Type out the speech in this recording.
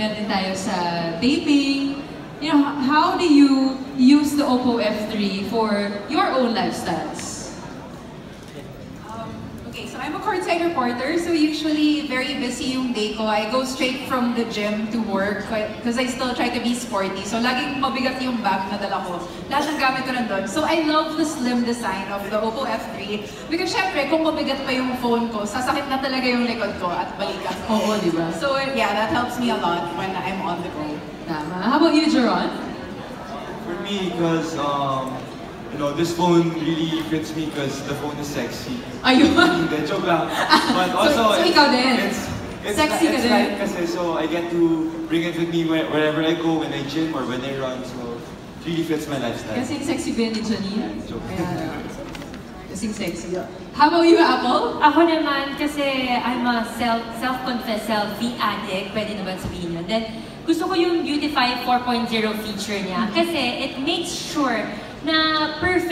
meron din tayo sa taping. You know, how do you use the Oppo F3 for your own lifestyles? Okay, so I'm a courtside reporter, so usually very busy yung day ko. I go straight from the gym to work because I still try to be sporty. So laging mabigat yung bag na dala ko. Lahat ng gamit ko nandun. So I love the slim design of the Oppo F3 because syempre kung mabigat pa yung phone ko, sasakit na talaga yung likod ko at balikat ko. Oo, di ba? So yeah, that helps me a lot when I'm on the go. Tama. How about you, Jeron? For me, because you know, this phone really fits me because the phone is sexy. Ayun. Hindi, joke lang. But also, so ikaw din? It's Sexy ka din? light kasi, so I get to bring it with me wherever I go, when I gym or when I run. So it really fits my lifestyle. Kasing sexy ba ni Janine? Joke. Kasing sexy. How about you, Apple? Ako naman, kasi I'm a self-confessed selfie addict, pwede naman sabihin yun. Then, gusto ko yung Beautify 4.0 feature niya kasi it makes sure na perfect